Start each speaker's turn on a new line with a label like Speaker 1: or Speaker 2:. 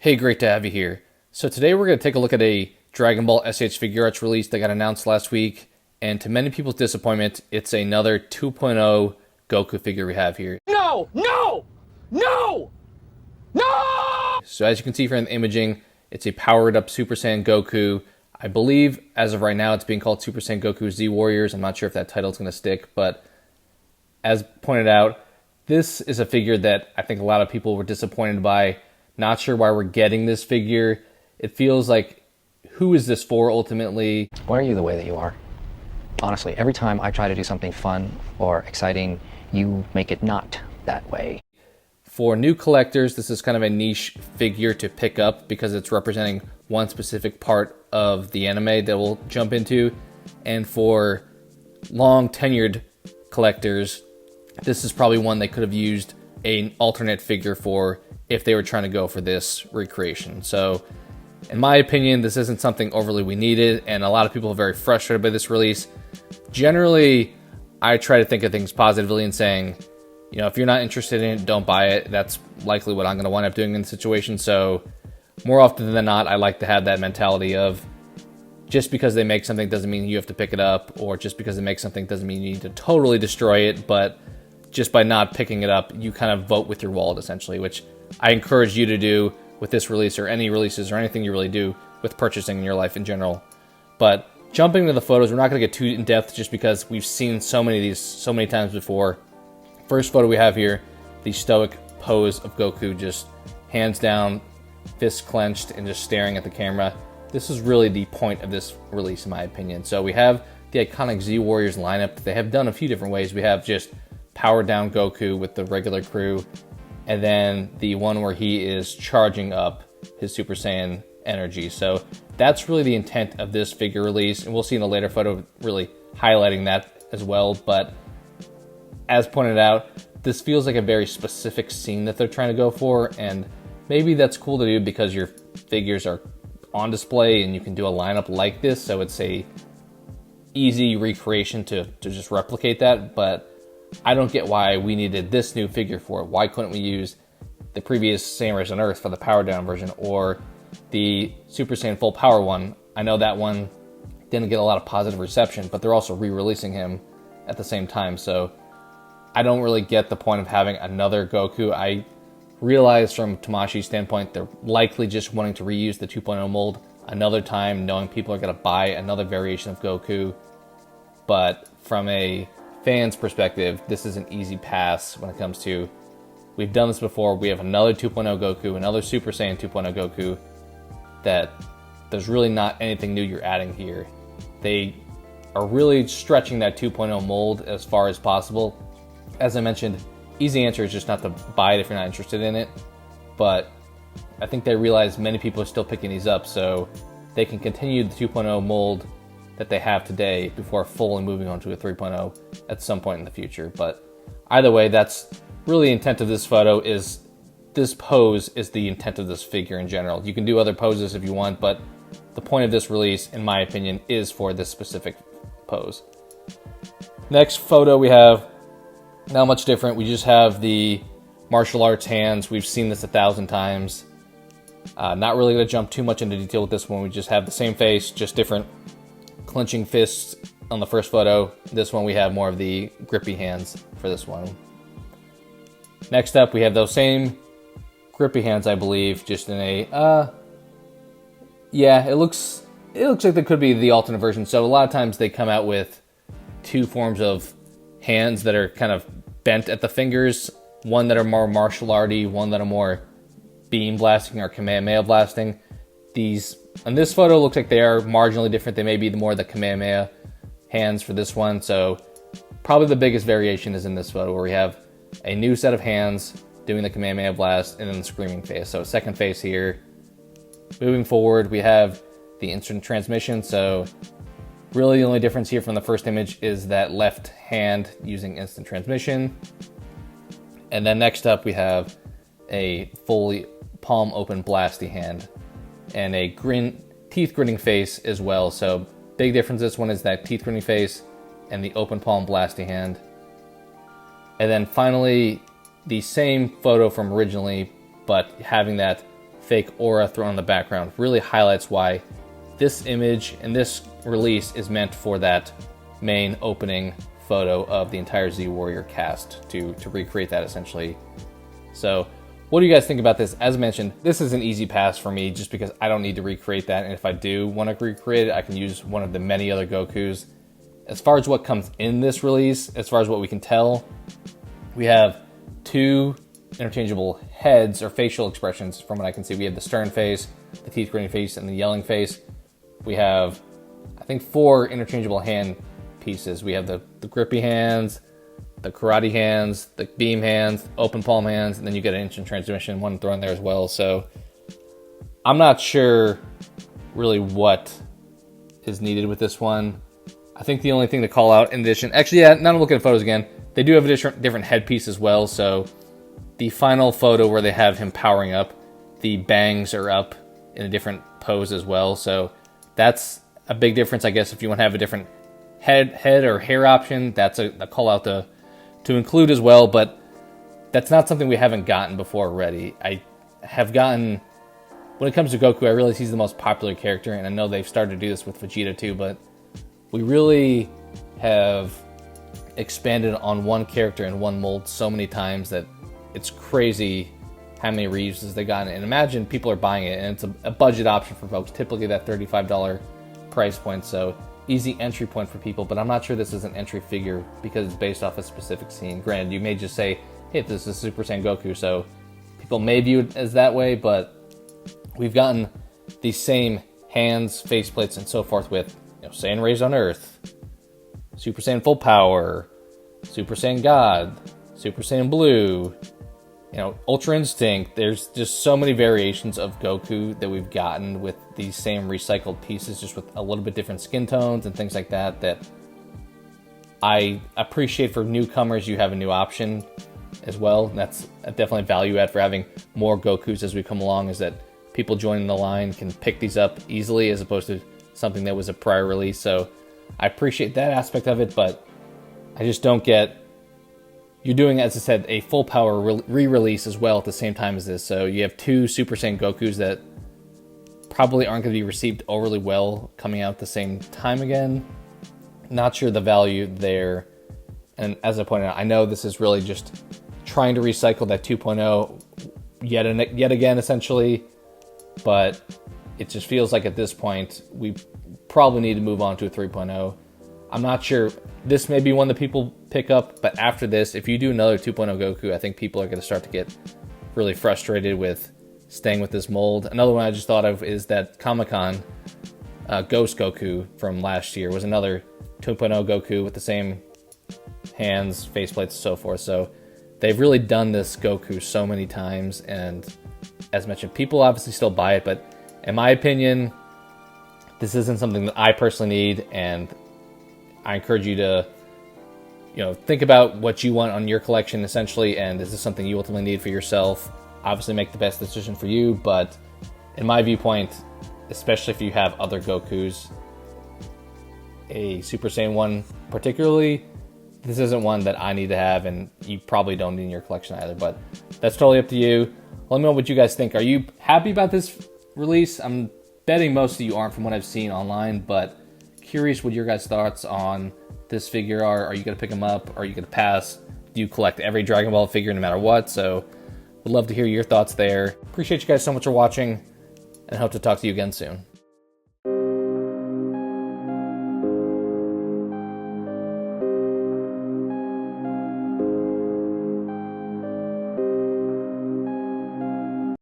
Speaker 1: Hey, great to have you here. So today we're going to take a look at a Dragon Ball SH Figuarts release that got announced last week, and to many people's disappointment, it's another 2.0 Goku figure we have here.
Speaker 2: No! No! No! No!
Speaker 1: So as you can see from the imaging, it's a powered up Super Saiyan Goku. I believe as of right now it's being called Super Saiyan Goku Z Warriors. I'm not sure if that title's going to stick, but as pointed out, this is a figure that I think a lot of people were disappointed by. Not sure why we're getting this figure. It feels like, who is this for ultimately?
Speaker 3: Why are you the way that you are? Honestly, every time I try to do something fun or exciting, you make it not that way.
Speaker 1: For new collectors, this is kind of a niche figure to pick up because it's representing one specific part of the anime that we'll jump into. And for long tenured collectors, this is probably one they could have used an alternate figure for if they were trying to go for this recreation. So in my opinion, this isn't something overly we needed, and a lot of people are very frustrated by this release. Generally, I try to think of things positively and saying, you know, if you're not interested in it, don't buy it. That's likely what I'm going to wind up doing in the situation. So more often than not, I like to have that mentality of just because they make something doesn't mean you have to pick it up, or just because they make something doesn't mean you need to totally destroy it, but just by not picking it up, you kind of vote with your wallet essentially, which I encourage you to do with this release or any releases or anything you really do with purchasing in your life in general. But jumping into the photos, we're not going to get too in depth just because we've seen so many of these so many times before. First photo we have here, the stoic pose of Goku, just hands down, fists clenched, and just staring at the camera. This is really the point of this release in my opinion. So we have the iconic Z Warriors lineup that they have done a few different ways. We have just powered down Goku with the regular crew, and then the one where he is charging up his Super Saiyan energy. So that's really the intent of this figure release, and we'll see in a later photo really highlighting that as well. But as pointed out, this feels like a very specific scene that they're trying to go for, and maybe that's cool to do because your figures are on display and you can do a lineup like this, so it's a easy recreation to just replicate that. But I don't get why we needed this new figure for it. Why couldn't we use the previous Saiyan Rise on Earth for the powered down version, or the Super Saiyan Full Power one? I know that one didn't get a lot of positive reception, but they're also re-releasing him at the same time, so I don't really get the point of having another Goku. I realize from Tamashi's standpoint, they're likely just wanting to reuse the 2.0 mold another time, knowing people are going to buy another variation of Goku. But from a fan's perspective, this is an easy pass when it comes to, we've done this before, we have another 2.0 Goku, another Super Saiyan 2.0 Goku, that there's really not anything new you're adding here. They are really stretching that 2.0 mold as far as possible. As I mentioned, easy answer is just not to buy it if you're not interested in it, but I think they realize many people are still picking these up, so they can continue the 2.0 mold that they have today before fully moving on to a 3.0 at some point in the future. But either way, that's really the intent of this photo. Is this pose is the intent of this figure in general. You can do other poses if you want, but the point of this release, in my opinion, is for this specific pose. Next photo we have, not much different. We just have the martial arts hands. We've seen this 1,000 times. Not really going to jump too much into detail with this one. We just have the same face, just different clenching fists on the first photo. This one we have more of the grippy hands for this one. Next up we have those same grippy hands, I believe, just in a yeah, it looks like they could be the alternate version. So a lot of times they come out with two forms of hands that are kind of bent at the fingers, one that are more martial arty, one that are more beam blasting or Kamehameha blasting. These on this photo looks like they are marginally different. They may be more the Kamehameha hands for this one. So probably the biggest variation is in this photo, where we have a new set of hands doing the Kamehameha blast and then the screaming face. So second face here. Moving forward, we have the instant transmission. So really the only difference here from the first image is that left hand using instant transmission. And then next up we have a fully palm open blasty hand and a teeth gritting face as well. So big difference, this one is that teeth gritting face and the open palm blasty hand. And then finally, the same photo from originally, but having that fake aura thrown in the background really highlights why this image and this release is meant for that main opening photo of the entire Z Warrior cast to recreate that essentially. So what do you guys think about this? As mentioned, this is an easy pass for me just because I don't need to recreate that, and if I do want to recreate it, I can use one of the many other Gokus. As far as what comes in this release, as far as what we can tell, we have 2 interchangeable heads or facial expressions from what I can see. We have the stern face, the teeth gritting face, and the yelling face. We have, I think, 4 interchangeable hand pieces. We have the grippy hands, the karate hands, the beam hands, open palm hands, and then you get an instant transmission, one thrown there as well. So I'm not sure really what is needed with this one. I think the only thing to call out in addition, actually, yeah, now I'm looking at photos again, they do have a different headpiece as well. So the final photo where they have him powering up, the bangs are up in a different pose as well. So that's a big difference, I guess. If you want to have a different head or hair option, that's a call out to include as well. But that's not something we haven't gotten before already. I have gotten, when it comes to Goku, I realize he's the most popular character, and I know they've started to do this with Vegeta too, but we really have expanded on one character in one mold so many times that it's crazy how many reuses they got. And imagine people are buying it, and it's a budget option for folks, typically that $35 price point. So easy entry point for people, but I'm not sure this is an entry figure because it's based off a specific scene. Granted, you may just say, hey, this is Super Saiyan Goku, so people may view it as that way, but we've gotten these same hands, faceplates, and so forth with, Saiyan Raised on Earth, Super Saiyan Full Power, Super Saiyan God, Super Saiyan Blue, Ultra Instinct. There's just so many variations of Goku that we've gotten with these same recycled pieces, just with a little bit different skin tones and things like that, that I appreciate. For newcomers, you have a new option as well. And that's definitely a value add for having more Gokus as we come along, is that people joining the line can pick these up easily as opposed to something that was a prior release. So I appreciate that aspect of it, but I just don't get, you're doing, as I said, a full power re-release as well at the same time as this. So you have 2 Super Saiyan Gokus that probably aren't going to be received overly well coming out at the same time again. Not sure the value there. And as I pointed out, I know this is really just trying to recycle that 2.0 yet again, essentially, but it just feels like at this point we probably need to move on to a 3.0. I'm not sure. This may be one that people pick up, but after this, if you do another 2.0 Goku, I think people are going to start to get really frustrated with staying with this mold. Another one I just thought of is that Comic-Con Ghost Goku from last year was another 2.0 Goku with the same hands, faceplates, and so forth. So they've really done this Goku so many times, and as mentioned, people obviously still buy it, but in my opinion, this isn't something that I personally need, and I encourage you to, think about what you want on your collection, essentially, and is this something you ultimately need for yourself? Obviously, make the best decision for you, but in my viewpoint, especially if you have other Gokus, a Super Saiyan 1 particularly, this isn't one that I need to have, and you probably don't need in your collection either, but that's totally up to you. Let me know what you guys think. Are you happy about this release? I'm betting most of you aren't from what I've seen online, but curious what your guys' thoughts on this figure are. Are you going to pick them up? Are you going to pass? Do you collect every Dragon Ball figure no matter what? So would love to hear your thoughts there. Appreciate you guys so much for watching, and hope to talk to you again soon.